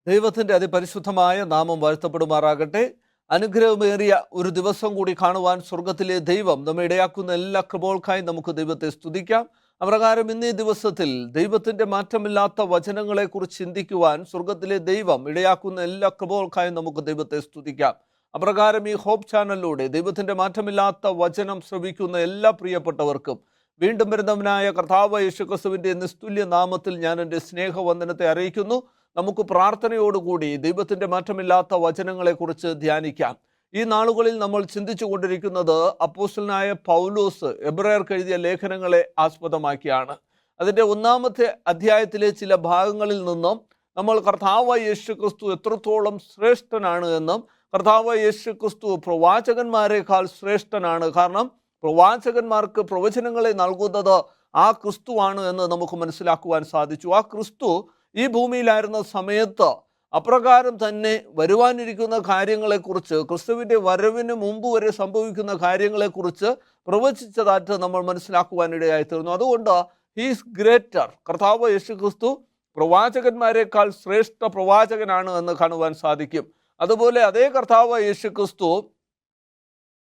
ദൈവത്തിൻ്റെ അതിപരിശുദ്ധമായ നാമം വാഴ്ത്തപ്പെടുമാറാകട്ടെ. അനുഗ്രഹമേറിയ ഒരു ദിവസം കൂടി കാണുവാൻ സ്വർഗത്തിലെ ദൈവം നമ്മെ ഇടയാക്കുന്ന എല്ലാ കൃപകൾക്കായി നമുക്ക് ദൈവത്തെ സ്തുതിക്കാം. അപ്രകാരം ഇന്നീ ദിവസത്തിൽ ദൈവത്തിൻ്റെ മാറ്റമില്ലാത്ത വചനങ്ങളെക്കുറിച്ച് ചിന്തിക്കുവാൻ സ്വർഗത്തിലെ ദൈവം ഇടയാക്കുന്ന എല്ലാ കൃപകൾക്കായി നമുക്ക് ദൈവത്തെ സ്തുതിക്കാം. അപ്രകാരം ഈ ഹോപ്പ് ചാനലിലൂടെ ദൈവത്തിൻ്റെ മാറ്റമില്ലാത്ത വചനം ശ്രവിക്കുന്ന എല്ലാ പ്രിയപ്പെട്ടവർക്കും വീണ്ടും വരുന്നവനായ കർത്താവ് യേശുക്രിസ്തുവിൻ്റെ നിസ്തുല്യ നാമത്തിൽ ഞാൻ എൻ്റെ സ്നേഹവന്ദനത്തെ അറിയിക്കുന്നു. നമുക്ക് പ്രാർത്ഥനയോടുകൂടി ദൈവത്തിൻ്റെ മാറ്റമില്ലാത്ത വചനങ്ങളെക്കുറിച്ച് ധ്യാനിക്കാം. ഈ നാളുകളിൽ നമ്മൾ ചിന്തിച്ചു കൊണ്ടിരിക്കുന്നത് അപ്പോസ്തലനായ പൗലോസ് എബ്രായർക്ക് എഴുതിയ ലേഖനങ്ങളെ ആസ്പദമാക്കിയാണ്. അതിൻ്റെ 1-ാമത്തെ അധ്യായത്തിലെ ചില ഭാഗങ്ങളിൽ നിന്നും നമ്മൾ കർത്താവായ യേശുക്രിസ്തു എത്രത്തോളം ശ്രേഷ്ഠനാണ് എന്നും കർത്താവായ യേശുക്രിസ്തു പ്രവാചകന്മാരെക്കാൾ ശ്രേഷ്ഠനാണ്, കാരണം പ്രവാചകന്മാർക്ക് പ്രവചനങ്ങളെ നൽകുന്നത് ആ ക്രിസ്തുവാണ് എന്ന് നമുക്ക് മനസ്സിലാക്കുവാൻ സാധിച്ചു. ആ ക്രിസ്തു ഈ ഭൂമിയിലായിരുന്ന സമയത്ത് അപ്രകാരം തന്നെ വരുവാനിരിക്കുന്ന കാര്യങ്ങളെക്കുറിച്ച്, ക്രിസ്തുവിൻ്റെ വരവിന് മുമ്പ് വരെ സംഭവിക്കുന്ന കാര്യങ്ങളെക്കുറിച്ച് പ്രവചിച്ചതായിട്ട് നമ്മൾ മനസ്സിലാക്കുവാനിടയായിത്തീർന്നു. അതുകൊണ്ട് ഹീസ് ഗ്രേറ്റർ, കർത്താവ് യേശു ക്രിസ്തു പ്രവാചകന്മാരെക്കാൾ ശ്രേഷ്ഠ പ്രവാചകനാണ് എന്ന് കാണുവാൻ സാധിക്കും. അതുപോലെ അതേ കർത്താവ് യേശു ക്രിസ്തു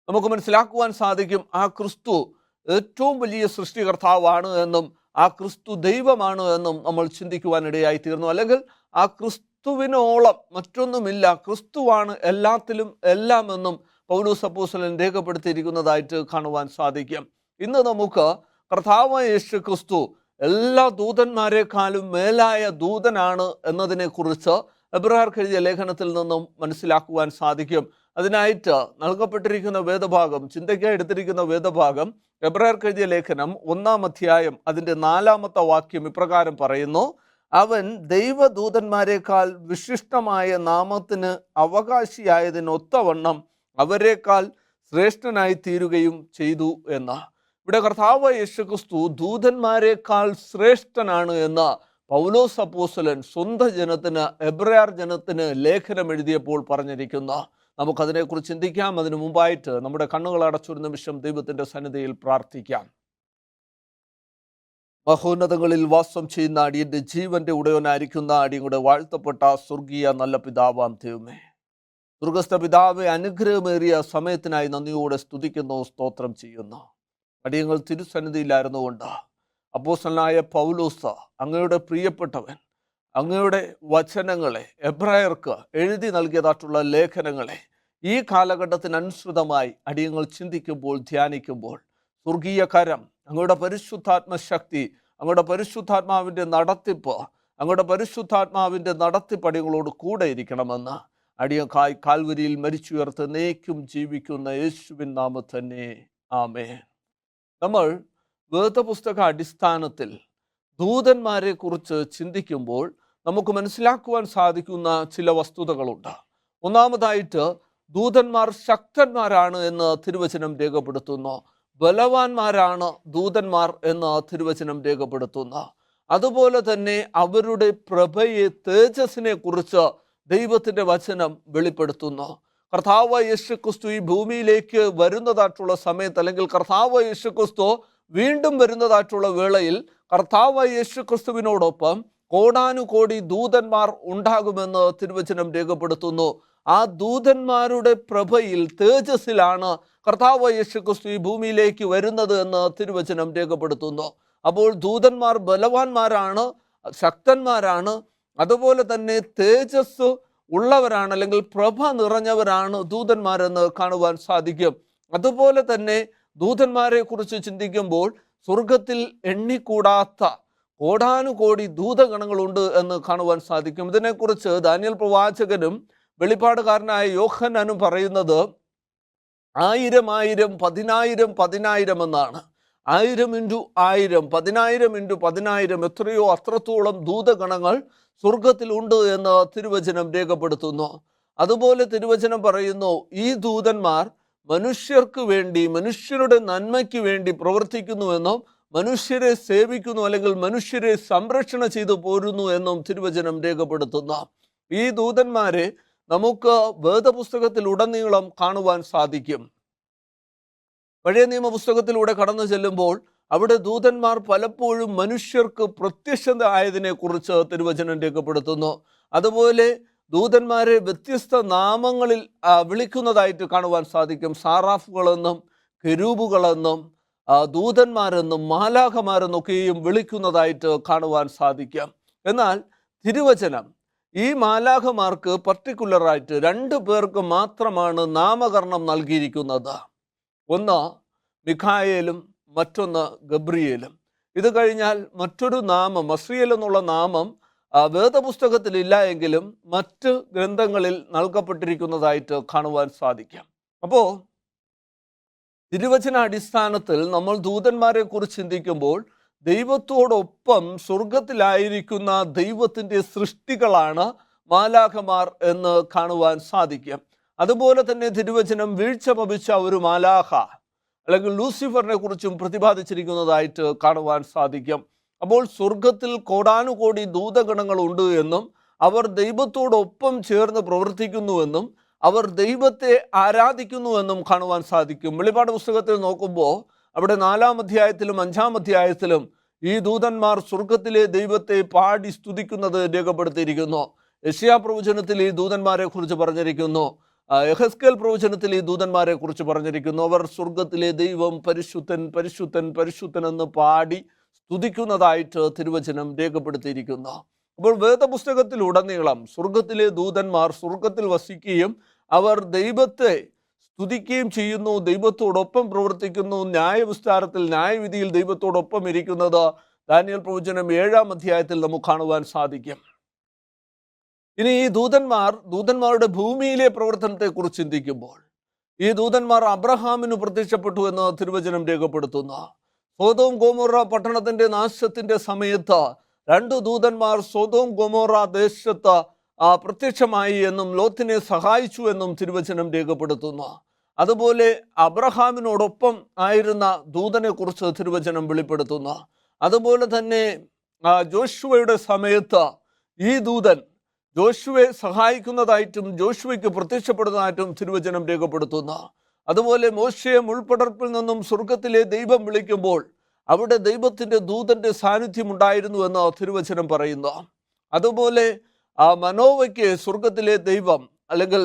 നമുക്ക് മനസ്സിലാക്കുവാൻ സാധിക്കും ആ ക്രിസ്തു ഏറ്റവും വലിയ സൃഷ്ടികർത്താവാണ് എന്നും ആ ക്രിസ്തു ദൈവമാണ് എന്നും നമ്മൾ ചിന്തിക്കുവാനിടയായി തീർന്നു. അല്ലെങ്കിൽ ആ ക്രിസ്തുവിനോളം മറ്റൊന്നുമില്ല, ക്രിസ്തുവാണ് എല്ലാത്തിലും എല്ലാം എന്നും പൗലോസ് അപ്പോസ്തലൻ രേഖപ്പെടുത്തിയിരിക്കുന്നതായിട്ട് കാണുവാൻ സാധിക്കും. ഇന്ന് നമുക്ക് കർത്താവായ യേശു ക്രിസ്തു എല്ലാ ദൂതന്മാരെക്കാളും മേലായ ദൂതനാണ് എന്നതിനെക്കുറിച്ച് എബ്രായർക്ക് എഴുതിയ ലേഖനത്തിൽ നിന്നും മനസ്സിലാക്കുവാൻ സാധിക്കും. അതിനായിട്ട് നൽകപ്പെട്ടിരിക്കുന്ന വേദഭാഗം, ചിന്തയ്ക്കായി എടുത്തിരിക്കുന്ന വേദഭാഗം എബ്രായർക്ക് എഴുതിയ ലേഖനം 1-ാം അധ്യായം അതിൻ്റെ 4-ാമത്തെ വാക്യം ഇപ്രകാരം പറയുന്നു: അവൻ ദൈവദൂതന്മാരെക്കാൾ വിശിഷ്ടമായ നാമത്തിന് അവകാശിയായതിനൊത്തവണ്ണം അവരെക്കാൾ ശ്രേഷ്ഠനായി തീരുകയും ചെയ്തു എന്ന്. ഇവിടെ കർത്താവ് യേശുക്രിസ്തു ദൂതന്മാരെക്കാൾ ശ്രേഷ്ഠനാണ് എന്ന് പൗലോസ് അപ്പോസ്തലൻ സ്വന്തം ജനത്തിന്, എബ്രായർ ജനത്തിന് ലേഖനം എഴുതിയപ്പോൾ പറഞ്ഞിരിക്കുന്നു. നമുക്കതിനെക്കുറിച്ച് ചിന്തിക്കാം. അതിനു മുമ്പായിട്ട് നമ്മുടെ കണ്ണുകൾ അടച്ചൊരു നിമിഷം ദൈവത്തിൻ്റെ സന്നിധിയിൽ പ്രാർത്ഥിക്കാം. മഹോന്നതങ്ങളിൽ വാസം ചെയ്യുന്ന അടിയൻ്റെ ജീവന്റെ ഉടയവനായിരിക്കുന്ന അടിയങ്ങളുടെ വാഴ്ത്തപ്പെട്ട സ്വർഗീയ നല്ല പിതാവാം ദൈവമേ, സ്വർഗസ്ഥ പിതാവെ, അനുഗ്രഹമേറിയ സമയത്തിനായി നന്ദിയോടെ സ്തുതിക്കുന്നു, സ്തോത്രം ചെയ്യുന്നു. അടിയങ്ങൾ തിരുസന്നിധിയിലായിരുന്നുകൊണ്ട് അപ്പോസ്തലനായ പൗലോസ്, അങ്ങയുടെ പ്രിയപ്പെട്ടവൻ, അങ്ങയുടെ വചനങ്ങളെ എബ്രായർക്ക് എഴുതി നൽകിയതായിട്ടുള്ള ലേഖനങ്ങളെ ഈ കാലഘട്ടത്തിനനുസൃതമായി അടിയങ്ങൾ ചിന്തിക്കുമ്പോൾ, ധ്യാനിക്കുമ്പോൾ സ്വർഗീയ കരം, അങ്ങയുടെ പരിശുദ്ധാത്മ ശക്തി, അങ്ങയുടെ പരിശുദ്ധാത്മാവിൻ്റെ നടത്തിപ്പ്, അങ്ങയുടെ പരിശുദ്ധാത്മാവിൻ്റെ നടത്തിപ്പടികളോട് കൂടെ ഇരിക്കണമെന്ന് അടിയക്കായി കാൽവരിയിൽ മരിച്ചുയർത്ത് എന്നേക്കും ജീവിക്കുന്ന യേശുവിൻ നാമത്തിൽ തന്നെ ആമേൻ. നമ്മൾ വേദപുസ്തക അടിസ്ഥാനത്തിൽ ദൂതന്മാരെ കുറിച്ച് ചിന്തിക്കുമ്പോൾ നമുക്ക് മനസ്സിലാക്കുവാൻ സാധിക്കുന്ന ചില വസ്തുതകളുണ്ട്. ഒന്നാമതായിട്ട്, ദൂതന്മാർ ശക്തന്മാരാണ് എന്ന് തിരുവചനം രേഖപ്പെടുത്തുന്നു. ബലവാന്മാരാണ് ദൂതന്മാർ എന്ന് തിരുവചനം രേഖപ്പെടുത്തുന്നു. അതുപോലെ തന്നെ അവരുടെ പ്രഭയെ, തേജസ്സിനെ കുറിച്ച് ദൈവത്തിൻ്റെ വചനം വെളിപ്പെടുത്തുന്നു. കർത്താവ് യേശുക്രിസ്തു ഈ ഭൂമിയിലേക്ക് വരുന്നതായിട്ടുള്ള സമയത്ത്, അല്ലെങ്കിൽ കർത്താവ് യേശുക്രിസ്തു വീണ്ടും വരുന്നതായിട്ടുള്ള വേളയിൽ കർത്താവ് യേശുക്രിസ്തുവിനോടൊപ്പം കോടാനുകോടി ദൂതന്മാർ ഉണ്ടാകുമെന്ന് തിരുവചനം രേഖപ്പെടുത്തുന്നു. ആ ദൂതന്മാരുടെ പ്രഭയിൽ, തേജസ്സിലാണ് കർത്താവ് യേശുക്രിസ്തു ഈ ഭൂമിയിലേക്ക് വരുന്നത് എന്ന് തിരുവചനം രേഖപ്പെടുത്തുന്നു. അപ്പോൾ ദൂതന്മാർ ബലവാന്മാരാണ്, ശക്തന്മാരാണ്, അതുപോലെ തന്നെ തേജസ് ഉള്ളവരാണ്, അല്ലെങ്കിൽ പ്രഭ നിറഞ്ഞവരാണ് ദൂതന്മാരെന്ന് കാണുവാൻ സാധിക്കും. അതുപോലെ തന്നെ ദൂതന്മാരെ കുറിച്ച് ചിന്തിക്കുമ്പോൾ സ്വർഗത്തിൽ എണ്ണിക്കൂടാത്ത കോടാനുകോടി ദൂതഗണങ്ങളുണ്ട് എന്ന് കാണുവാൻ സാധിക്കും. ഇതിനെക്കുറിച്ച് ദാനിയേൽ പ്രവാചകനും വെളിപ്പാടുകാരനായ യോഹന്നാനും പറയുന്നത് 1000 1000 10,000 10,000 എന്നാണ്. 1000 × 1000, 10,000 × 10,000, എത്രയോ അത്രത്തോളം ദൂതഗണങ്ങൾ സ്വർഗത്തിലുണ്ട് എന്ന് തിരുവചനം രേഖപ്പെടുത്തുന്നു. അതുപോലെ തിരുവചനം പറയുന്നു, ഈ ദൂതന്മാർ മനുഷ്യർക്ക് വേണ്ടി, മനുഷ്യരുടെ നന്മയ്ക്ക് വേണ്ടി പ്രവർത്തിക്കുന്നുവെന്നും മനുഷ്യരെ സേവിക്കുന്നു, അല്ലെങ്കിൽ മനുഷ്യരെ സംരക്ഷണ ചെയ്തു പോരുന്നു എന്നും തിരുവചനം രേഖപ്പെടുത്തുന്നു. ഈ ദൂതന്മാരെ നമുക്ക് വേദപുസ്തകത്തിൽ ഉടനീളം കാണുവാൻ സാധിക്കും. പഴയ നിയമ പുസ്തകത്തിലൂടെ കടന്നു ചെല്ലുമ്പോൾ അവിടെ ദൂതന്മാർ പലപ്പോഴും മനുഷ്യർക്ക് പ്രത്യക്ഷത ആയതിനെ കുറിച്ച് തിരുവചനം രേഖപ്പെടുത്തുന്നു. അതുപോലെ ദൂതന്മാരെ വ്യത്യസ്ത നാമങ്ങളിൽ വിളിക്കുന്നതായിട്ട് കാണുവാൻ സാധിക്കും. സാറാഫുകളെന്നും കെരൂബുകളെന്നും ദൂതന്മാരെന്നും മാലാഖമാരെന്നൊക്കെയും വിളിക്കുന്നതായിട്ട് കാണുവാൻ സാധിക്കാം. എന്നാൽ തിരുവചനം ഈ മാലാഖമാർക്ക് പർട്ടിക്കുലറായിട്ട് 2 പേർക്ക് മാത്രമാണ് നാമകരണം നൽകിയിരിക്കുന്നത്. ഒന്ന് മിഖായേലും മറ്റൊന്ന് ഗബ്രിയേലും. ഇത് കഴിഞ്ഞാൽ മറ്റൊരു നാമം, മസ്രിയേൽ എന്നുള്ള നാമം വേദപുസ്തകത്തിലില്ല എങ്കിലും മറ്റ് ഗ്രന്ഥങ്ങളിൽ നൽകപ്പെട്ടിരിക്കുന്നതായിട്ട് കാണുവാൻ സാധിക്കാം. അപ്പോൾ തിരുവചന അടിസ്ഥാനത്തിൽ നമ്മൾ ദൂതന്മാരെ കുറിച്ച് ചിന്തിക്കുമ്പോൾ ദൈവത്തോടൊപ്പം സ്വർഗത്തിലായിരിക്കുന്ന ദൈവത്തിൻ്റെ സൃഷ്ടികളാണ് മാലാഖമാർ എന്ന് കാണുവാൻ സാധിക്കും. അതുപോലെ തന്നെ തിരുവചനം വീഴ്ച ഭവിച്ച ഒരു മാലാഖ അല്ലെങ്കിൽ ലൂസിഫറിനെ കുറിച്ചും പ്രതിപാദിച്ചിരിക്കുന്നതായിട്ട് കാണുവാൻ സാധിക്കും. അപ്പോൾ സ്വർഗത്തിൽ കോടാനുകോടി ദൂതഗണങ്ങളുണ്ട് എന്നും അവർ ദൈവത്തോടൊപ്പം ചേർന്ന് പ്രവർത്തിക്കുന്നുവെന്നും അവർ ദൈവത്തെ ആരാധിക്കുന്നുവെന്നും കാണുവാൻ സാധിക്കും. വെളിപ്പാട് പുസ്തകത്തിൽ നോക്കുമ്പോൾ അവിടെ 4-ാം അധ്യായത്തിലും 5-ാം അധ്യായത്തിലും ഈ ദൂതന്മാർ സ്വർഗത്തിലെ ദൈവത്തെ പാടി സ്തുതിക്കുന്നത് രേഖപ്പെടുത്തിയിരിക്കുന്നു. യെശയ്യാ പ്രവചനത്തിൽ ഈ ദൂതന്മാരെ കുറിച്ച് പറഞ്ഞിരിക്കുന്നു. യെഹെസ്കേൽ പ്രവചനത്തിൽ ഈ ദൂതന്മാരെ കുറിച്ച് പറഞ്ഞിരിക്കുന്നു. അവർ സ്വർഗത്തിലെ ദൈവം പരിശുദ്ധൻ പരിശുദ്ധൻ പരിശുദ്ധൻ എന്ന് പാടി സ്തുതിക്കുന്നതായിട്ട് തിരുവചനം രേഖപ്പെടുത്തിയിരിക്കുന്നു. അപ്പോൾ വേദപുസ്തകത്തിലുടനീളം സ്വർഗത്തിലെ ദൂതന്മാർ സ്വർഗത്തിൽ വസിക്കുകയും അവർ ദൈവത്തെ സ്തുതിക്കുകയും ചെയ്യുന്നു, ദൈവത്തോടൊപ്പം പ്രവർത്തിക്കുന്നു. ന്യായവിസ്താരത്തിൽ ന്യായവിധിയിൽ ദൈവത്തോടൊപ്പം ഇരിക്കുന്നത് ദാനിയേൽ പ്രവചനം 7-ാം അധ്യായത്തിൽ നമുക്ക് കാണുവാൻ സാധിക്കും. ഇനി ഈ ദൂതന്മാരുടെ ഭൂമിയിലെ പ്രവർത്തനത്തെക്കുറിച്ച് ചിന്തിക്കുമ്പോൾ ഈ ദൂതന്മാർ അബ്രഹാമിന് പ്രത്യക്ഷപ്പെട്ടു എന്ന് തിരുവചനം രേഖപ്പെടുത്തുന്നു. സോദോം ഗൊമോറ പട്ടണത്തിന്റെ നാശത്തിന്റെ സമയത്ത് 2 ദൂതന്മാർ സോദോം ഗൊമോറ ദേശത്ത് പ്രത്യക്ഷമായി എന്നും ലോത്തിനെ സഹായിച്ചു എന്നും തിരുവചനം രേഖപ്പെടുത്തുന്നു. അതുപോലെ അബ്രഹാമിനോടൊപ്പം ആയിരുന്ന ദൂതനെ കുറിച്ച് തിരുവചനം വെളിപ്പെടുത്തുന്നു. അതുപോലെ തന്നെ ജോഷുവയുടെ സമയത്ത് ഈ ദൂതൻ ജോഷുവയെ സഹായിക്കുന്നതായിട്ടും ജോഷുവയ്ക്ക് പ്രത്യക്ഷപ്പെടുന്നതായിട്ടും തിരുവചനം രേഖപ്പെടുത്തുന്നു. അതുപോലെ മോശയെ മുൾപടർപ്പിൽ നിന്നും സ്വർഗത്തിലെ ദൈവം വിളിക്കുമ്പോൾ അവിടെ ദൈവത്തിൻ്റെ ദൂതൻ്റെ സാന്നിധ്യം ഉണ്ടായിരുന്നു എന്ന് തിരുവചനം പറയുന്നു. അതുപോലെ മനോവയ്ക്ക് സ്വർഗത്തിലെ ദൈവം അല്ലെങ്കിൽ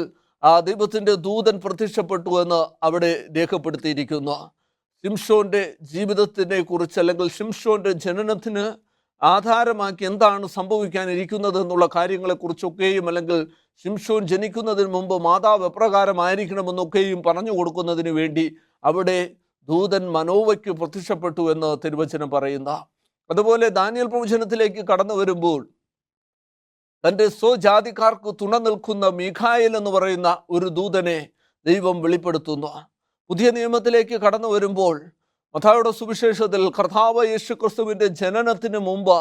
ദൈവത്തിൻ്റെ ദൂതൻ പ്രത്യക്ഷപ്പെട്ടു എന്ന് അവിടെ രേഖപ്പെടുത്തിയിരിക്കുന്നു. ശിംശോന്റെ ജീവിതത്തിനെ കുറിച്ച് അല്ലെങ്കിൽ ശിംശോന്റെ ജനനത്തിന് ആധാരമാക്കി എന്താണ് സംഭവിക്കാനിരിക്കുന്നത് എന്നുള്ള കാര്യങ്ങളെക്കുറിച്ചൊക്കെയും അല്ലെങ്കിൽ ശിംശോൻ ജനിക്കുന്നതിന് മുമ്പ് മാതാവ് എപ്രകാരമായിരിക്കണമെന്നൊക്കെയും പറഞ്ഞു കൊടുക്കുന്നതിന് വേണ്ടി അവിടെ ദൂതൻ മനോവയ്ക്ക് പ്രത്യക്ഷപ്പെട്ടു എന്ന് തിരുവചനം പറയുന്ന. അതുപോലെ ദാനിയേൽ പ്രവചനത്തിലേക്ക് കടന്നു വരുമ്പോൾ തൻ്റെ സ്വജാതിക്കാർക്ക് തുണ നിൽക്കുന്ന മീഖായേൽ എന്ന് പറയുന്ന ഒരു ദൂതനെ ദൈവം വെളിപ്പെടുത്തുന്നു. പുതിയ നിയമത്തിലേക്ക് കടന്നു വരുമ്പോൾ മത്തായിയുടെ സുവിശേഷത്തിൽ കർത്താവ് യേശു ക്രിസ്തുവിൻ്റെ ജനനത്തിന് മുമ്പ്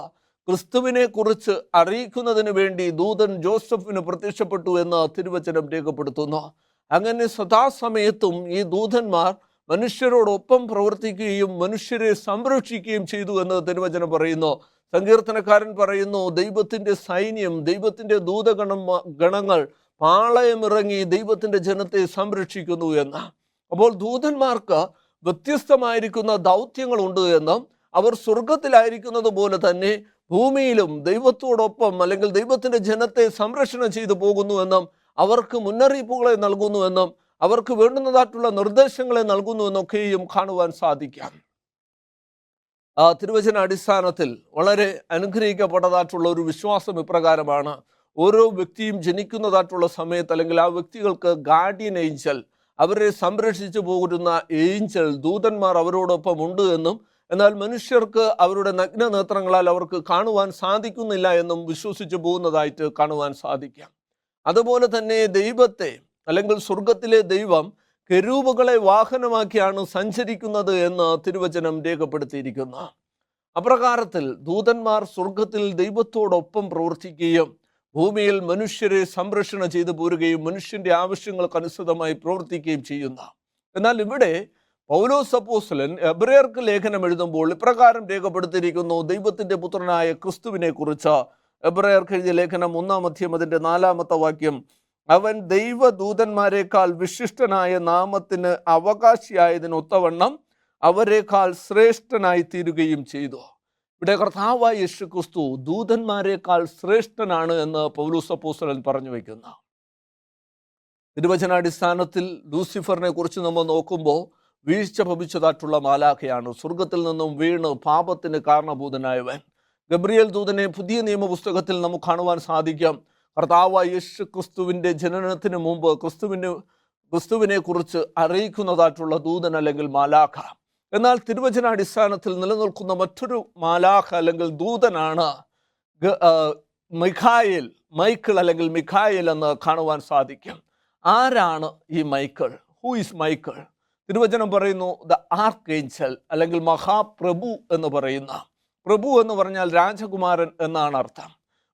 ക്രിസ്തുവിനെ കുറിച്ച് അറിയിക്കുന്നതിന് വേണ്ടി ദൂതൻ ജോസഫിന് പ്രത്യക്ഷപ്പെട്ടു എന്ന് തിരുവചനം രേഖപ്പെടുത്തുന്നു. അങ്ങനെ സദാസമയത്തും ഈ ദൂതന്മാർ മനുഷ്യരോടൊപ്പം പ്രവർത്തിക്കുകയും മനുഷ്യരെ സംരക്ഷിക്കുകയും ചെയ്തു എന്ന് തിരുവചനം പറയുന്നു. സങ്കീർത്തനക്കാരൻ പറയുന്നു, ദൈവത്തിൻ്റെ സൈന്യം, ദൈവത്തിൻ്റെ ഗണങ്ങൾ പാളയമിറങ്ങി ദൈവത്തിൻ്റെ ജനത്തെ സംരക്ഷിക്കുന്നു എന്ന്. അപ്പോൾ ദൂതന്മാർക്ക് വ്യത്യസ്തമായിരിക്കുന്ന ദൗത്യങ്ങളുണ്ട് എന്നും അവർ സ്വർഗത്തിലായിരിക്കുന്നത് പോലെ തന്നെ ഭൂമിയിലും ദൈവത്തോടൊപ്പം അല്ലെങ്കിൽ ദൈവത്തിൻ്റെ ജനത്തെ സംരക്ഷണം ചെയ്തു പോകുന്നുവെന്നും അവർക്ക് മുന്നറിയിപ്പുകളെ നൽകുന്നുവെന്നും അവർക്ക് വേണ്ടുന്നതായിട്ടുള്ള നിർദ്ദേശങ്ങളെ നൽകുന്നുവെന്നൊക്കെയും കാണുവാൻ സാധിക്കാം. തിരുവചന അടിസ്ഥാനത്തിൽ വളരെ അനുഗ്രഹിക്കപ്പെട്ടതായിട്ടുള്ള ഒരു വിശ്വാസം ഇപ്രകാരമാണ്: ഓരോ വ്യക്തിയും ജനിക്കുന്നതായിട്ടുള്ള സമയത്ത് അല്ലെങ്കിൽ ആ വ്യക്തികൾക്ക് ഗാർഡിയൻ ഏഞ്ചൽ, അവരെ സംരക്ഷിച്ചു പോകുന്ന ഏഞ്ചൽ, ദൂതന്മാർ അവരോടൊപ്പം ഉണ്ട് എന്നും എന്നാൽ മനുഷ്യർക്ക് അവരുടെ നഗ്ന നേത്രങ്ങളാൽ അവർക്ക് കാണുവാൻ സാധിക്കുന്നില്ല എന്നും വിശ്വസിച്ചു പോകുന്നതായിട്ട് കാണുവാൻ സാധിക്കാം. അതുപോലെ തന്നെ ദൈവത്തെ അല്ലെങ്കിൽ സ്വർഗത്തിലെ ദൈവം കെരൂബുകളെ വാഹനമാക്കിയാണ് സഞ്ചരിക്കുന്നത് എന്ന് തിരുവചനം രേഖപ്പെടുത്തിയിരിക്കുന്നു. അപ്രകാരത്തിൽ ദൂതന്മാർ സ്വർഗത്തിൽ ദൈവത്തോടൊപ്പം പ്രവർത്തിക്കുകയും ഭൂമിയിൽ മനുഷ്യരെ സംരക്ഷണം ചെയ്തു പോരുകയും മനുഷ്യൻ്റെ ആവശ്യങ്ങൾക്കനുസൃതമായി പ്രവർത്തിക്കുകയും ചെയ്യുന്ന. എന്നാൽ ഇവിടെ പൗലോസ് അപ്പോസ്തലൻ എബ്രായർക്ക് ലേഖനം എഴുതുമ്പോൾ ഇപ്രകാരം രേഖപ്പെടുത്തിയിരിക്കുന്നു ദൈവത്തിൻ്റെ പുത്രനായ ക്രിസ്തുവിനെ കുറിച്ച്. എബ്രായർക്ക് എഴുതിയ ലേഖനം 1-ാം അധ്യായം അതിൻ്റെ 4-ാമത്തെ വാക്യം: അവൻ ദൈവദൂതന്മാരെക്കാൾ വിശിഷ്ടനായ നാമത്തിന് അവകാശിയായതിനൊത്തവണ്ണം അവരെക്കാൾ ശ്രേഷ്ഠനായി തീരുകയും ചെയ്തു. ഇവിടെ കർത്താവായ യേശു ക്രിസ്തു ദൂതന്മാരെക്കാൾ ശ്രേഷ്ഠനാണ് എന്ന് പൗലോസ് അപ്പോസ്തലൻ പറഞ്ഞു വയ്ക്കുന്ന തിരുവചനാടിസ്ഥാനത്തിൽ ലൂസിഫറിനെ കുറിച്ച് നമ്മൾ നോക്കുമ്പോൾ വീഴ്ച ഭവിച്ചതായിട്ടുള്ള മാലാഖയാണ്, സ്വർഗത്തിൽ നിന്നും വീണ് പാപത്തിന് കാരണഭൂതനായവൻ. ഗബ്രിയേൽ ദൂതനെ പുതിയ നിയമപുസ്തകത്തിൽ നമുക്ക് കാണുവാൻ സാധിക്കാം. കർത്താവായ യേശു ക്രിസ്തുവിൻ്റെ ജനനത്തിന് മുമ്പ് ക്രിസ്തുവിനെ കുറിച്ച് അറിയിക്കുന്നതായിട്ടുള്ള ദൂതൻ അല്ലെങ്കിൽ മാലാഖ. എന്നാൽ തിരുവചനാടിസ്ഥാനത്തിൽ നിലനിൽക്കുന്ന മറ്റൊരു മാലാഖ അല്ലെങ്കിൽ ദൂതനാണ് മൈക്കിൾ അല്ലെങ്കിൽ മിഖായേൽ എന്ന് കാണുവാൻ സാധിക്കും. ആരാണ് ഈ മൈക്കിൾ? Who is Michael? തിരുവചനം പറയുന്നു ദ ആർക്ക് ഏഞ്ചൽ അല്ലെങ്കിൽ മഹാപ്രഭു എന്ന് പറയുന്ന. പ്രഭു എന്ന് പറഞ്ഞാൽ രാജകുമാരൻ എന്നാണ് അർത്ഥം.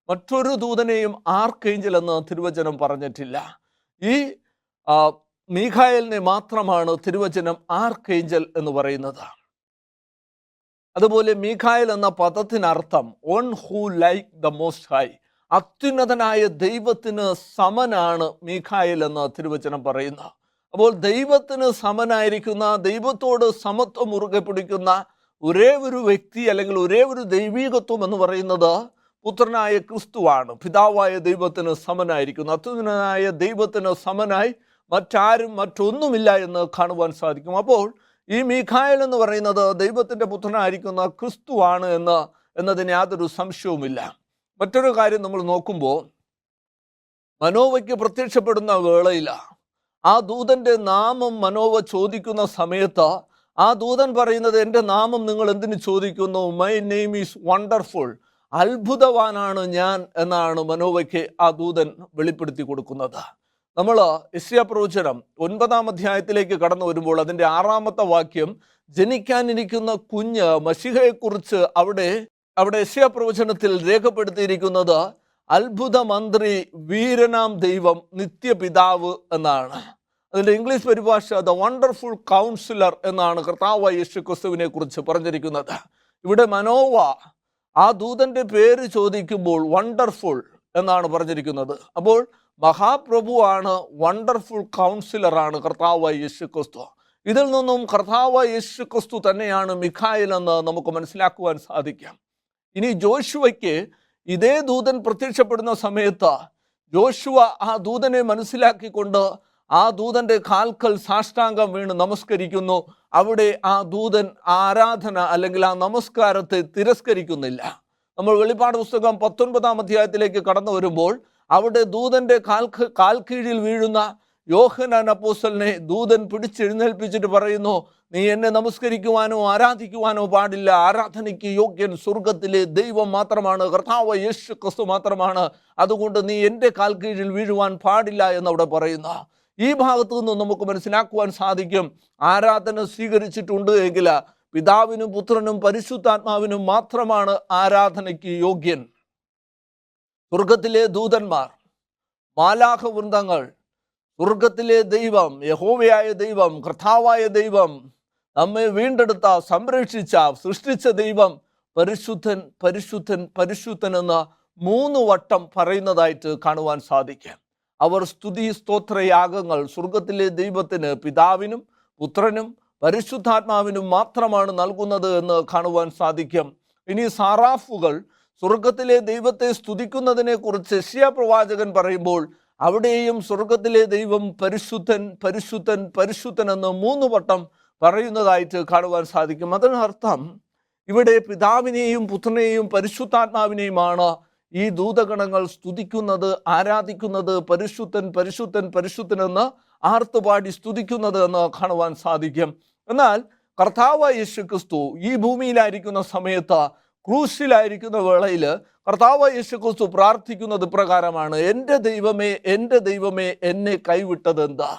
മറ്റൊരു ദൂതനെയും ആർക്ക് ഏഞ്ചൽ എന്ന് തിരുവചനം പറഞ്ഞിട്ടില്ല. ഈ മീഖായേലിനെ മാത്രമാണ് തിരുവചനം ആർക്ക് ഏഞ്ചൽ എന്ന് പറയുന്നത്. അതുപോലെ മീഖായേൽ എന്ന പദത്തിനർത്ഥം one who like the most high, അത്യുന്നതനായ ദൈവത്തിന് സമനാണ് മീഖായേൽ എന്ന് തിരുവചനം പറയുന്നു. അപ്പോൾ ദൈവത്തിന് സമനായിരിക്കുന്ന, ദൈവത്തോട് സമത്വം മുറുകെ പിടിക്കുന്ന ഒരേ ഒരു വ്യക്തി അല്ലെങ്കിൽ ഒരേ ഒരു ദൈവീകത്വം എന്ന് പറയുന്നത് പുത്രനായ ക്രിസ്തുവാണ്. പിതാവായ ദൈവത്തിന് സമനായിരിക്കുന്നു. അത്യുന്നതനായ ദൈവത്തിന് സമനായി മറ്റാരും മറ്റൊന്നുമില്ല എന്ന് കാണുവാൻ സാധിക്കും. അപ്പോൾ ഈ മീഖായേൽ എന്ന് പറയുന്നത് ദൈവത്തിൻ്റെ പുത്രനായിരിക്കുന്ന ക്രിസ്തുവാണ് എന്നതിന് യാതൊരു സംശയവുമില്ല. മറ്റൊരു കാര്യം നമ്മൾ നോക്കുമ്പോൾ, മനോവയ്ക്ക് പ്രത്യക്ഷപ്പെടുന്ന വേളയിൽ ആ ദൂതൻ്റെ നാമം മനോവ ചോദിക്കുന്ന സമയത്ത് ആ ദൂതൻ പറയുന്നത്, എൻ്റെ നാമം നിങ്ങൾ എന്തിനു ചോദിക്കുന്നു? മൈ നെയിം ഈസ് വണ്ടർഫുൾ, അത്ഭുതവാനാണ് ഞാൻ എന്നാണ് മനോവയ്ക്ക് ആ ദൂതൻ വെളിപ്പെടുത്തി കൊടുക്കുന്നത്. നമ്മൾ യെശയ്യാപ്രവചനം 9-ാം അധ്യായത്തിലേക്ക് കടന്നു വരുമ്പോൾ അതിൻ്റെ 6-ാമത്തെ വാക്യം, ജനിക്കാനിരിക്കുന്ന കുഞ്ഞ് മശിഹയെക്കുറിച്ച് അവിടെ യെശയ്യാപ്രവചനത്തിൽ രേഖപ്പെടുത്തിയിരിക്കുന്നത് അത്ഭുത മന്ത്രി, വീരനാം ദൈവം, നിത്യപിതാവ് എന്നാണ്. അതിൻ്റെ ഇംഗ്ലീഷ് പരിഭാഷ ദ വണ്ടർഫുൾ കൗൺസിലർ എന്നാണ് കർത്താവായ യേശു ക്രിസ്തുവിനെ കുറിച്ച് പറഞ്ഞിരിക്കുന്നത്. ഇവിടെ മനോവ ആ ദൂതൻ്റെ പേര് ചോദിക്കുമ്പോൾ വണ്ടർഫുൾ എന്നാണ് പറഞ്ഞിരിക്കുന്നത്. അപ്പോൾ മഹാപ്രഭുവാണ്, വണ്ടർഫുൾ കൗൺസിലറാണ് കർത്താവായ യേശു ക്രിസ്തു. ഇതിൽ നിന്നും കർത്താവായ യേശു ക്രിസ്തു തന്നെയാണ് മിഖായേൽ എന്ന് നമുക്ക് മനസ്സിലാക്കുവാൻ സാധിക്കാം. ഇനി ജോഷുവയ്ക്ക് ഇതേ ദൂതൻ പ്രത്യക്ഷപ്പെടുന്ന സമയത്ത് ജോഷുവ ആ ദൂതനെ മനസ്സിലാക്കിക്കൊണ്ട് ആ ദൂതൻ്റെ കാൽക്കൽ സാഷ്ടാംഗം വീണ് നമസ്കരിക്കുന്നു. അവിടെ ആ ദൂതൻ ആരാധന അല്ലെങ്കിൽ ആ നമസ്കാരത്തെ തിരസ്കരിക്കുന്നില്ല. നമ്മൾ വെളിപ്പാട് പുസ്തകം 19-ാം അധ്യായത്തിലേക്ക് കടന്നു വരുമ്പോൾ അവിടെ ദൂതൻ്റെ കാൽക്കീഴിൽ വീഴുന്ന യോഹന്നാൻ അപ്പോസ്തലനെ ദൂതൻ പിടിച്ചെഴുന്നേൽപ്പിച്ചിട്ട് പറയുന്നു, നീ എന്നെ നമസ്കരിക്കുവാനോ ആരാധിക്കുവാനോ പാടില്ല. ആരാധനയ്ക്ക് യോഗ്യൻ സ്വർഗത്തിലെ ദൈവം മാത്രമാണ്, കർത്താവ് യേശു ക്രിസ്തു മാത്രമാണ്. അതുകൊണ്ട് നീ എൻ്റെ കാൽക്കീഴിൽ വീഴുവാൻ പാടില്ല എന്നവിടെ പറയുന്ന ഈ ഭാഗത്തു നിന്ന് നമുക്ക് മനസ്സിലാക്കുവാൻ സാധിക്കും, ആരാധന സ്വീകരിച്ചിട്ടുണ്ട് എങ്കിൽ പിതാവിനും പുത്രനും പരിശുദ്ധാത്മാവിനും മാത്രമാണ് ആരാധനയ്ക്ക് യോഗ്യൻ. സ്വർഗത്തിലെ ദൂതന്മാർ, മാലാഖ വൃന്ദങ്ങൾ, സ്വർഗത്തിലെ ദൈവം, യഹോവയായ ദൈവം, കർത്താവായ ദൈവം, നമ്മെ വീണ്ടെടുത്ത, സംരക്ഷിച്ച, സൃഷ്ടിച്ച ദൈവം പരിശുദ്ധൻ പരിശുദ്ധൻ പരിശുദ്ധൻ എന്ന് 3 വട്ടം പറയുന്നതായിട്ട് കാണുവാൻ സാധിക്കും. അവർ സ്തുതി സ്തോത്രയാഗങ്ങൾ സ്വർഗത്തിലെ ദൈവത്തിന്, പിതാവിനും പുത്രനും പരിശുദ്ധാത്മാവിനും മാത്രമാണ് നൽകുന്നത് എന്ന് കാണുവാൻ സാധിക്കും. ഇനി സാറാഫുകൾ സ്വർഗത്തിലെ ദൈവത്തെ സ്തുതിക്കുന്നതിനെ കുറിച്ച് യെശയ്യാ പ്രവാചകൻ പറയുമ്പോൾ അവിടെയും സ്വർഗത്തിലെ ദൈവം പരിശുദ്ധൻ പരിശുദ്ധൻ പരിശുദ്ധൻ എന്ന് 3 വട്ടം പറയുന്നതായിട്ട് കാണുവാൻ സാധിക്കും. അതിനർത്ഥം ഇവിടെ പിതാവിനെയും പുത്രനെയും പരിശുദ്ധാത്മാവിനെയുമാണ് ഈ ദൂതഗണങ്ങൾ സ്തുതിക്കുന്നത്, ആരാധിക്കുന്നത്, പരിശുദ്ധൻ പരിശുദ്ധൻ പരിശുദ്ധൻ എന്ന് ആർത്തുപാടി സ്തുതിക്കുന്നത് എന്ന് കാണുവാൻ സാധിക്കും. എന്നാൽ കർത്താവായ യേശു ക്രിസ്തു ഈ ഭൂമിയിലായിരിക്കുന്ന സമയത്ത്, ക്രൂശിലായിരിക്കുന്ന വേളയിൽ കർത്താവായ യേശു ക്രിസ്തു പ്രാർത്ഥിക്കുന്നത് ഇപ്രകാരമാണ്, എൻ്റെ ദൈവമേ എന്നെ കൈവിട്ടതെന്താ?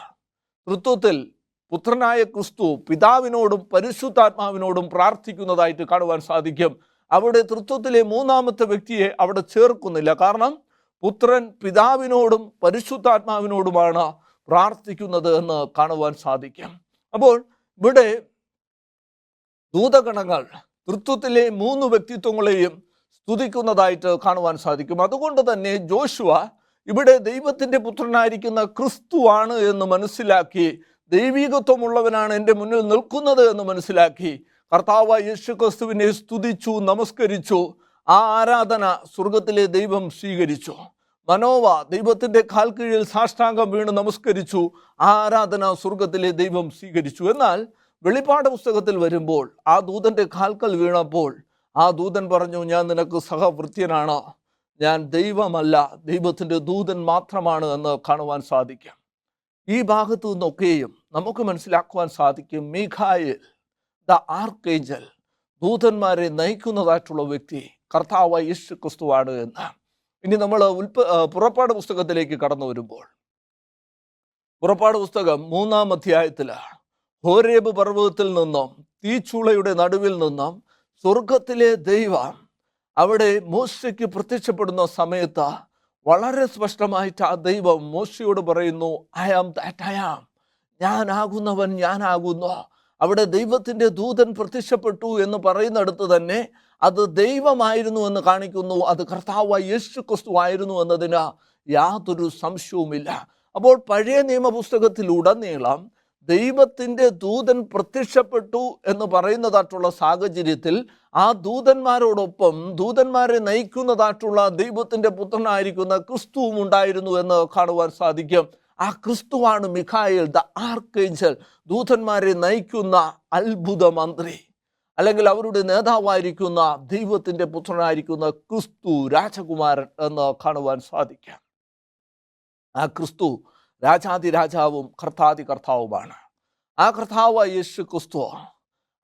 തൃത്വത്തിൽ പുത്രനായ ക്രിസ്തു പിതാവിനോടും പരിശുദ്ധാത്മാവിനോടും പ്രാർത്ഥിക്കുന്നതായിട്ട് കാണുവാൻ സാധിക്കും. അവിടെ തൃത്വത്തിലെ 3-ാമത്തെ വ്യക്തിയെ അവിടെ ചേർക്കുന്നില്ല. കാരണം പുത്രൻ പിതാവിനോടും പരിശുദ്ധാത്മാവിനോടുമാണ് പ്രാർത്ഥിക്കുന്നത് എന്ന് കാണുവാൻ സാധിക്കും. അപ്പോൾ ഇവിടെ ദൂതഗണങ്ങൾ തൃത്വത്തിലെ 3 വ്യക്തിത്വങ്ങളെയും സ്തുതിക്കുന്നതായിട്ട് കാണുവാൻ സാധിക്കും. അതുകൊണ്ട് തന്നെ ജോഷുവ ഇവിടെ ദൈവത്തിൻ്റെ പുത്രനായിരിക്കുന്ന ക്രിസ്തുവാണ് എന്ന് മനസ്സിലാക്കി, ദൈവീകത്വമുള്ളവനാണ് എൻ്റെ മുന്നിൽ നിൽക്കുന്നത് എന്ന് മനസ്സിലാക്കി, കർത്താവായ യേശു ക്രിസ്തുവിനെ സ്തുതിച്ചു, നമസ്കരിച്ചു. ആ ആരാധന സ്വർഗത്തിലെ ദൈവം സ്വീകരിച്ചു. മനോവ ദൈവത്തിൻ്റെ കാൽ കീഴിൽ സാഷ്ടാംഗം വീണ് നമസ്കരിച്ചു. ആ ആരാധന സ്വർഗത്തിലെ ദൈവം സ്വീകരിച്ചു. എന്നാൽ വെളിപ്പാട് പുസ്തകത്തിൽ വരുമ്പോൾ ആ ദൂതൻ്റെ കാൽക്കൽ വീണപ്പോൾ ആ ദൂതൻ പറഞ്ഞു, ഞാൻ നിനക്ക് സഹവൃത്യനാണ്, ഞാൻ ദൈവമല്ല, ദൈവത്തിൻ്റെ ദൂതൻ മാത്രമാണ് എന്ന് കാണുവാൻ സാധിക്കും. ഈ ഭാഗത്തു നിന്നൊക്കെയും നമുക്ക് മനസ്സിലാക്കുവാൻ സാധിക്കും, മീഖായേൽ ദ ആർക്കേഞ്ചൽ, ദൂതന്മാരെ നയിക്കുന്നതായിട്ടുള്ള വ്യക്തി കർത്താവായ യേശു ക്രിസ്തുവാണ് എന്ന്. ഇനി നമ്മൾ പുറപ്പാട് പുസ്തകത്തിലേക്ക് കടന്നു വരുമ്പോൾ, പുറപ്പാട് പുസ്തകം 3-ാം അധ്യായത്തിലാണ് ഹോരേബ് പർവ്വതത്തിൽ നിന്നും തീച്ചൂളയുടെ നടുവിൽ നിന്നും സ്വർഗത്തിലെ ദൈവം അവിടെ മോശയ്ക്ക് പ്രത്യക്ഷപ്പെടുന്ന സമയത്ത് വളരെ സ്പഷ്ടമായിട്ട് ആ ദൈവം മോശയോട് പറയുന്നു, I am that I am, ഞാനാകുന്നവൻ ഞാനാകുന്നു. അവിടെ ദൈവത്തിൻ്റെ ദൂതൻ പ്രത്യക്ഷപ്പെട്ടു എന്ന് പറയുന്നിടത്ത് തന്നെ അത് ദൈവമായിരുന്നു എന്ന് കാണിക്കുന്നു. അത് കർത്താവായ യേശു ക്രിസ്തു ആയിരുന്നു എന്നതിന് യാതൊരു സംശയവുമില്ല. അപ്പോൾ പഴയ നിയമപുസ്തകത്തിലുടനീളം ദൈവത്തിൻ്റെ ദൂതൻ പ്രത്യക്ഷപ്പെട്ടു എന്ന് പറയുന്നതായിട്ടുള്ള സാഹചര്യത്തിൽ ആ ദൂതന്മാരോടൊപ്പം ദൂതന്മാരെ നയിക്കുന്നതായിട്ടുള്ള ദൈവത്തിൻ്റെ പുത്രനായിരിക്കുന്ന ക്രിസ്തുവും ഉണ്ടായിരുന്നു എന്ന് കാണുവാൻ സാധിക്കും. ആ ക്രിസ്തുവാണ് മിഖായേൽ ദ ആർക്കേഞ്ചൽ, ദൂതന്മാരെ നയിക്കുന്ന അത്ഭുത മന്ത്രി, അല്ലെങ്കിൽ അവരുടെ നേതാവായിരിക്കുന്ന ദൈവത്തിൻ്റെ പുത്രനായിരിക്കുന്ന ക്രിസ്തു രാജകുമാരൻ എന്ന് കാണുവാൻ സാധിക്കാം. ആ ക്രിസ്തു രാജാതി രാജാവും കർത്താതി കർത്താവുമാണ്. ആ കർത്താവായ യേശു ക്രിസ്തു,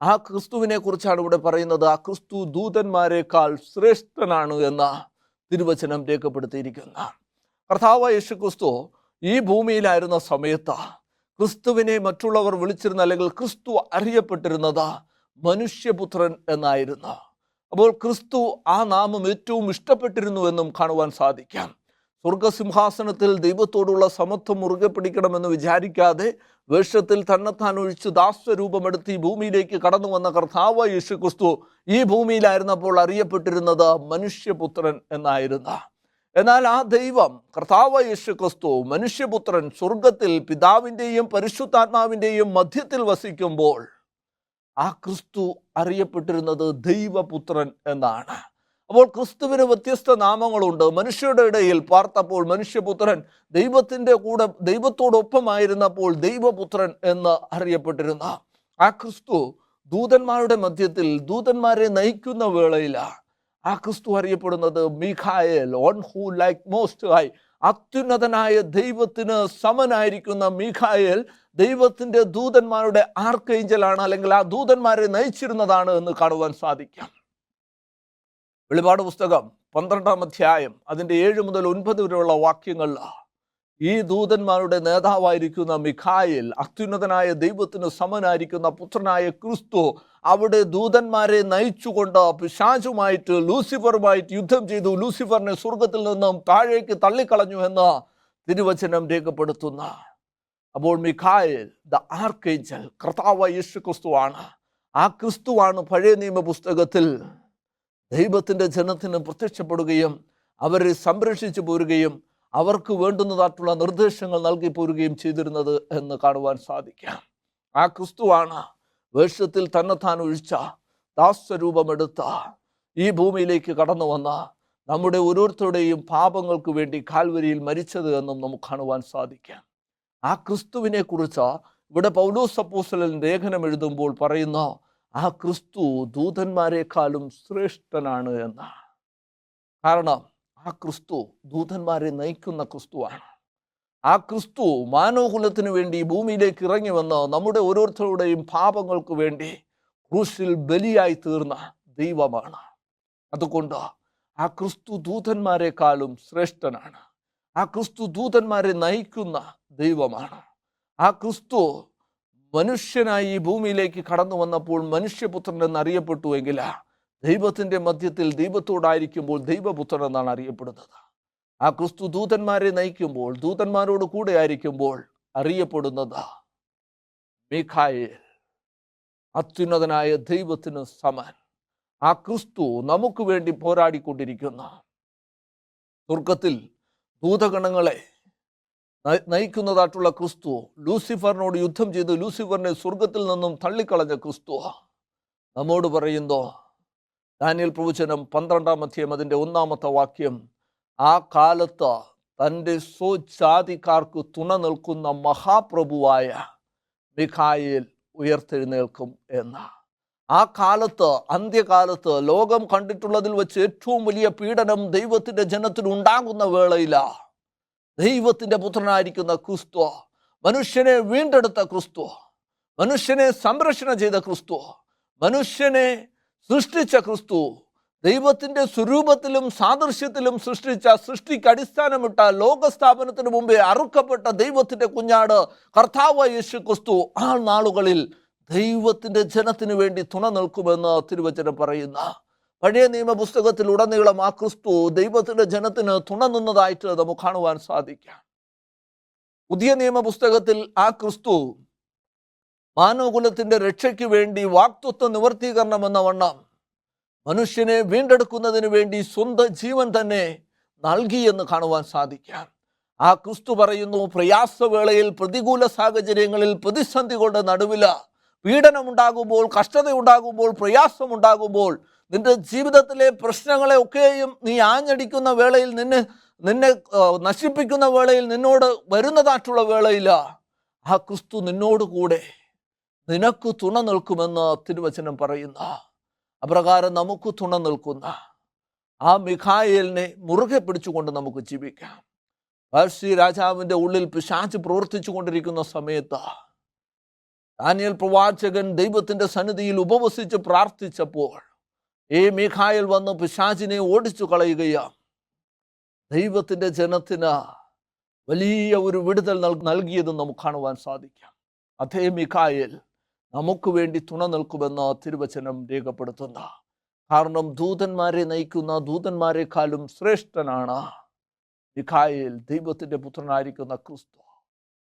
ആ ക്രിസ്തുവിനെ കുറിച്ചാണ് ഇവിടെ പറയുന്നത്. ആ ക്രിസ്തു ദൂതന്മാരെക്കാൾ ശ്രേഷ്ഠനാണ് എന്ന തിരുവചനം രേഖപ്പെടുത്തിയിരിക്കുന്ന കർത്താവായ യേശു ക്രിസ്തു ഈ ഭൂമിയിലായിരുന്ന സമയത്ത് ക്രിസ്തുവിനെ മറ്റുള്ളവർ വിളിച്ചിരുന്ന, അല്ലെങ്കിൽ ക്രിസ്തു അറിയപ്പെട്ടിരുന്നത് മനുഷ്യപുത്രൻ എന്നായിരുന്നു. അപ്പോൾ ക്രിസ്തു ആ നാമം ഏറ്റവും ഇഷ്ടപ്പെട്ടിരുന്നു എന്നും കാണുവാൻ സാധിക്കാം. സ്വർഗസിംഹാസനത്തിൽ ദൈവത്തോടുള്ള സമത്വം മുറുകെ പിടിക്കണമെന്ന് വിചാരിക്കാതെ വേഷത്തിൽ തന്നെത്താൻ ഒഴിച്ച് ദാസ്യരൂപമെടുത്ത് ഈ ഭൂമിയിലേക്ക് കടന്നു വന്ന കർത്താവായ യേശു ക്രിസ്തു ഈ ഭൂമിയിലായിരുന്നപ്പോൾ അറിയപ്പെട്ടിരുന്നത് മനുഷ്യപുത്രൻ എന്നായിരുന്നു. എന്നാൽ ആ ദൈവം കർത്താവായ യേശു ക്രിസ്തു മനുഷ്യപുത്രൻ സ്വർഗത്തിൽ പിതാവിൻ്റെയും പരിശുദ്ധാത്മാവിൻ്റെയും മധ്യത്തിൽ വസിക്കുമ്പോൾ ആ ക്രിസ്തു അറിയപ്പെട്ടിരുന്നത് ദൈവപുത്രൻ എന്നാണ്. അപ്പോൾ ക്രിസ്തുവിന് വ്യത്യസ്ത നാമങ്ങളുണ്ട്. മനുഷ്യരുടെ ഇടയിൽ പാർത്തപ്പോൾ മനുഷ്യപുത്രൻ, ദൈവത്തിൻ്റെ കൂടെ ദൈവത്തോടൊപ്പമായിരുന്നപ്പോൾ ദൈവപുത്രൻ എന്ന് അറിയപ്പെട്ടിരുന്ന ആ ക്രിസ്തു ദൂതന്മാരുടെ മധ്യത്തിൽ ദൂതന്മാരെ നയിക്കുന്ന വേളയിലാണ് ആ ക്രിസ്തു അറിയപ്പെടുന്നത് Michael, one who like most high, അത്യുന്നതനായ ദൈവത്തിന് സമനായിരിക്കുന്ന മിഖായേൽ ദൈവത്തിൻ്റെ ദൂതന്മാരുടെ ആർക്കേഞ്ചലാണ്, അല്ലെങ്കിൽ ആ ദൂതന്മാരെ നയിച്ചിരുന്നതാണ് എന്ന് കാണുവാൻ സാധിക്കാം. വെളിപാട് പുസ്തകം 12-ാം അധ്യായം അതിൻ്റെ 7 മുതൽ 9 വരെയുള്ള വാക്യങ്ങളിൽ ഈ ദൂതന്മാരുടെ നേതാവായിരിക്കുന്ന മിഖായേൽ, അത്യുന്നതനായ ദൈവത്തിന് സമനായിരിക്കുന്ന പുത്രനായ ക്രിസ്തു അവിടെ ദൂതന്മാരെ നയിച്ചുകൊണ്ട് പിശാചുമായിട്ട് ലൂസിഫറുമായിട്ട് യുദ്ധം ചെയ്തു. ലൂസിഫറിനെ സ്വർഗത്തിൽ നിന്നും താഴേക്ക് തള്ളിക്കളഞ്ഞു എന്ന് തിരുവചനം രേഖപ്പെടുത്തുന്ന, അപ്പോൾ മിഖായേൽ ദ ആർക്കേഞ്ചൽ കർത്താവായ യേശു ക്രിസ്തുവാണ്. ആ ക്രിസ്തുവാണ് പഴയ നിയമ പുസ്തകത്തിൽ ദൈവത്തിൻ്റെ ജനത്തിന് പ്രത്യക്ഷപ്പെടുകയും അവരെ സംരക്ഷിച്ചു പോരുകയും അവർക്ക് വേണ്ടുന്നതായിട്ടുള്ള നിർദ്ദേശങ്ങൾ നൽകി പോരുകയും ചെയ്തിരുന്നത് എന്ന് കാണുവാൻ സാധിക്കാം. ആ ക്രിസ്തുവാണ് വേഷത്തിൽ തന്നെത്താൻ ഒഴിച്ച ദാസ്യരൂപമെടുത്ത ഈ ഭൂമിയിലേക്ക് കടന്നു വന്ന നമ്മുടെ ഓരോരുത്തരുടെയും പാപങ്ങൾക്ക് വേണ്ടി കാൽവരിയിൽ മരിച്ചത് എന്നും നമുക്ക് കാണുവാൻ സാധിക്കാം. ആ ക്രിസ്തുവിനെ കുറിച്ച് ഇവിടെ പൗലോസ് അപ്പോസ്തലൻ ലേഖനം എഴുതുമ്പോൾ പറയുന്ന ആ ക്രിസ്തു ദൂതന്മാരെക്കാളും ശ്രേഷ്ഠനാണ് എന്നാണ്. കാരണം ആ ക്രിസ്തു ദൂതന്മാരെ നയിക്കുന്ന ക്രിസ്തുവാണ്. ആ ക്രിസ്തു മാനവകുലത്തിന് വേണ്ടി ഭൂമിയിലേക്ക് ഇറങ്ങി വന്ന് നമ്മുടെ ഓരോരുത്തരുടെയും പാപങ്ങൾക്ക് വേണ്ടി ക്രൂശിൽ ബലിയായി തീർന്ന ദൈവമാണ്. അതുകൊണ്ട് ആ ക്രിസ്തു ദൂതന്മാരെക്കാളും ശ്രേഷ്ഠനാണ്. ആ ക്രിസ്തു ദൂതന്മാരെ നയിക്കുന്ന ദൈവമാണ്. ആ ക്രിസ്തു മനുഷ്യനായി ഈ ഭൂമിയിലേക്ക് കടന്നു വന്നപ്പോൾ മനുഷ്യപുത്രൻ എന്നറിയപ്പെട്ടു എങ്കിൽ ദൈവത്തിൻ്റെ മധ്യത്തിൽ ദൈവത്തോടായിരിക്കുമ്പോൾ ദൈവപുത്രൻ എന്നാണ് അറിയപ്പെടുന്നത്. ആ ക്രിസ്തു ദൂതന്മാരെ നയിക്കുമ്പോൾ ദൂതന്മാരോട് കൂടെ ആയിരിക്കുമ്പോൾ അറിയപ്പെടുന്നത് മിഖായേൽ, അത്യുന്നതനായ ദൈവത്തിന് സമൻ. ആ ക്രിസ്തു നമുക്ക് വേണ്ടി പോരാടിക്കൊണ്ടിരിക്കുന്ന, സ്വർഗത്തിൽ ഭൂതഗണങ്ങളെ നയിക്കുന്നതായിട്ടുള്ള ക്രിസ്തു, ലൂസിഫറിനോട് യുദ്ധം ചെയ്ത് ലൂസിഫറിനെ സ്വർഗത്തിൽ നിന്നും തള്ളിക്കളഞ്ഞ ക്രിസ്തു, നമ്മോട് പറയുന്നു. ദാനിയേൽ പ്രവചനം 12-ാം അധ്യായം അതിൻ്റെ 1-ാമത്തെ വാക്യം, ആ കാലത്ത് തൻ്റെ സ്വജാതിക്കാർക്ക് തുണ നിൽക്കുന്ന മഹാപ്രഭുവായ മിഖായേൽ ഉയർത്തെഴുന്നേൽക്കും എന്ന്. ആ കാലത്ത്, അന്ത്യകാലത്ത്, ലോകം കണ്ടിട്ടുള്ളതിൽ വെച്ച് ഏറ്റവും വലിയ പീഡനം ദൈവത്തിൻ്റെ ജനത്തിന് ഉണ്ടാകുന്ന വേളയിലാ ദൈവത്തിൻ്റെ പുത്രനായിരിക്കുന്ന ക്രിസ്തു, മനുഷ്യനെ വീണ്ടെടുത്ത ക്രിസ്തു, മനുഷ്യനെ സംരക്ഷണം ചെയ്ത ക്രിസ്തു, മനുഷ്യനെ സൃഷ്ടിച്ച ക്രിസ്തു, ദൈവത്തിൻ്റെ സ്വരൂപത്തിലും സാദൃശ്യത്തിലും സൃഷ്ടിച്ച, സൃഷ്ടിക്ക് അടിസ്ഥാനമിട്ട, ലോകസ്ഥാപനത്തിന് മുമ്പേ അറുക്കപ്പെട്ട ദൈവത്തിൻ്റെ കുഞ്ഞാട് കർത്താവ് യേശു ക്രിസ്തു ആ നാളുകളിൽ ദൈവത്തിൻ്റെ ജനത്തിന് വേണ്ടി തുണ നിൽക്കുമെന്ന് തിരുവചനം പറയുന്ന പഴയ നിയമ പുസ്തകത്തിൽ ഉടനീളം ആ ക്രിസ്തു ദൈവത്തിൻ്റെ ജനത്തിന് തുണ നിന്നതായിട്ട് നമുക്ക് കാണുവാൻ സാധിക്കാം. പുതിയ നിയമ പുസ്തകത്തിൽ ആ ക്രിസ്തു മാനവകുലത്തിൻ്റെ രക്ഷയ്ക്ക് വേണ്ടി വാക്തത്വ നിവർത്തീകരണം എന്ന വണ്ണം മനുഷ്യനെ വീണ്ടെടുക്കുന്നതിന് വേണ്ടി സ്വന്തം ജീവൻ തന്നെ നൽകിയെന്ന് കാണുവാൻ സാധിക്കാം. ആ ക്രിസ്തു പറയുന്നു, പ്രയാസവേളയിൽ, പ്രതികൂല സാഹചര്യങ്ങളിൽ, പ്രതിസന്ധികളുടെ നടുവിൽ, പീഡനമുണ്ടാകുമ്പോൾ, കഷ്ടതയുണ്ടാകുമ്പോൾ, പ്രയാസമുണ്ടാകുമ്പോൾ, നിന്റെ ജീവിതത്തിലെ പ്രശ്നങ്ങളെ ഒക്കെയും നീ ആഞ്ഞടിക്കുന്ന വേളയിൽ, നിന്നെ നശിപ്പിക്കുന്ന വേളയിൽ, നിന്നോട് വരുന്നതായിട്ടുള്ള വേളയിൽ ആ ക്രിസ്തു നിന്നോടുകൂടെ നിനക്ക് തുണ നിൽക്കുമെന്ന് തിരുവചനം പറയുന്ന അപ്രകാരം നമുക്ക് തുണ നിൽക്കുന്ന ആ മിഖായേലിനെ മുറുകെ പിടിച്ചുകൊണ്ട് നമുക്ക് ജീവിക്കാം. പേർസി രാജാവിൻ്റെ ഉള്ളിൽ പിശാച് പ്രവർത്തിച്ചു കൊണ്ടിരിക്കുന്ന സമയത്ത് ദാനിയേൽ പ്രവാചകൻ ദൈവത്തിൻ്റെ സന്നിധിയിൽ ഉപവസിച്ച് പ്രാർത്ഥിച്ചപ്പോൾ ഈ മിഖായേൽ വന്ന് പിശാചിനെ ഓടിച്ചു കളയുകയാണ്. ദൈവത്തിൻ്റെ ജനത്തിന് വലിയ ഒരു വിടുതൽ നൽകിയതും നമുക്ക് കാണുവാൻ സാധിക്കാം. അതേ മിഖായേൽ നമുക്ക് വേണ്ടി തുണ നിൽക്കുമെന്ന് തിരുവചനം രേഖപ്പെടുത്തുന്ന, കാരണം ദൂതന്മാരെ നയിക്കുന്ന ദൂതന്മാരെക്കാളും ശ്രേഷ്ഠനാണ് മിഖായേൽ, ദൈവത്തിൻ്റെ പുത്രനായിരിക്കുന്ന ക്രിസ്തു.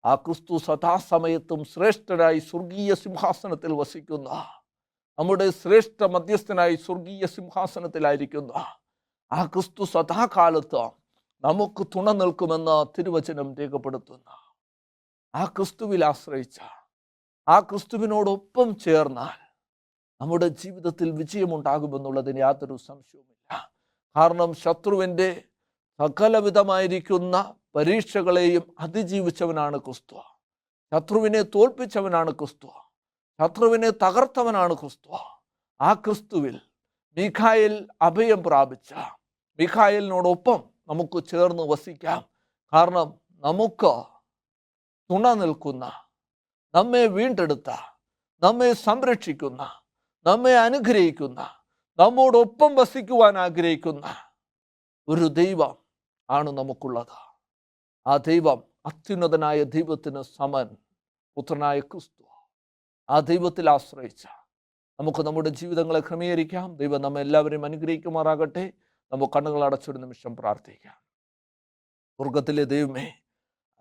ആ ക്രിസ്തു സദാസമയത്തും ശ്രേഷ്ഠനായി സ്വർഗീയ സിംഹാസനത്തിൽ വസിക്കുന്ന, നമ്മുടെ ശ്രേഷ്ഠ മധ്യസ്ഥനായി സ്വർഗീയ സിംഹാസനത്തിലായിരിക്കുന്ന ആ ക്രിസ്തു സദാകാലത്ത് നമുക്ക് തുണ നിൽക്കുമെന്ന് തിരുവചനം രേഖപ്പെടുത്തുന്ന, ആ ക്രിസ്തുവിൽ ആശ്രയിച്ച, ആ ക്രിസ്തുവിനോടൊപ്പം ചേർന്നാൽ നമ്മുടെ ജീവിതത്തിൽ വിജയമുണ്ടാകുമെന്നുള്ളതിന് യാതൊരു സംശയവുമില്ല. കാരണം ശത്രുവിൻ്റെ സകലവിധമായിരിക്കുന്ന പരീക്ഷകളെയും അതിജീവിച്ചവനാണ് ക്രിസ്തു. ശത്രുവിനെ തോൽപ്പിച്ചവനാണ് ക്രിസ്തു. ശത്രുവിനെ തകർത്തവനാണ് ക്രിസ്തു. ആ ക്രിസ്തുവിൽ മിഖായേൽ അഭയം പ്രാപിച്ച മിഖായേലിനോടൊപ്പം നമുക്ക് ചേർന്ന് വസിക്കാം. കാരണം നമുക്ക് തുണ നിൽക്കുന്ന, നമ്മെ വീണ്ടെടുത്ത, നമ്മെ സംരക്ഷിക്കുന്ന, നമ്മെ അനുഗ്രഹിക്കുന്ന, നമ്മോടൊപ്പം വസിക്കുവാൻ ആഗ്രഹിക്കുന്ന ഒരു ദൈവം ആണ് നമുക്കുള്ളത്. ആ ദൈവം അത്യുന്നതനായ ദൈവത്തിന് സമൻ പുത്രനായ ക്രിസ്തു. ആ ദൈവത്തിൽ ആശ്രയിച്ച നമുക്ക് നമ്മുടെ ജീവിതങ്ങളെ ക്രമീകരിക്കാം. ദൈവം നമ്മെ എല്ലാവരെയും അനുഗ്രഹിക്കുമാറാകട്ടെ. നമുക്ക് കണ്ണുകൾ അടച്ചൊരു നിമിഷം പ്രാർത്ഥിക്കാം. സ്വർഗത്തിലെ ദൈവമേ,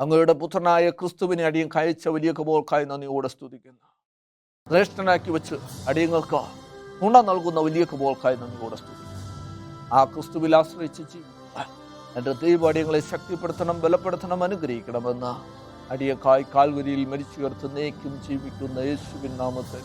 അങ്ങയുടെ പുത്രനായ ക്രിസ്തുവിനെ അടിയൻ കഴിച്ച വലിയ കൃപകൾക്കായി നന്ദിയോടെ സ്തുതിക്കുന്നു. ശ്രേഷ്ഠനാക്കി വെച്ച് അടിയങ്ങൾക്ക് തുണ നൽകുന്ന വലിയ കൃപകൾക്കായി നന്ദിയോടെ സ്തുതിക്കുന്നു. ആ ക്രിസ്തുവിൽ ആശ്രയിച്ച് ജീവിക്കുവാൻ എൻ്റെ ദൈവം അടിയങ്ങളെ ശക്തിപ്പെടുത്തണം, ബലപ്പെടുത്തണം, അനുഗ്രഹിക്കണമെന്ന് അടിയക്കായി കാൽവരിയിൽ മരിച്ചുയർത്ത് നേക്കും ജീവിക്കുന്ന യേശുവിൻ നാമത്തിൽ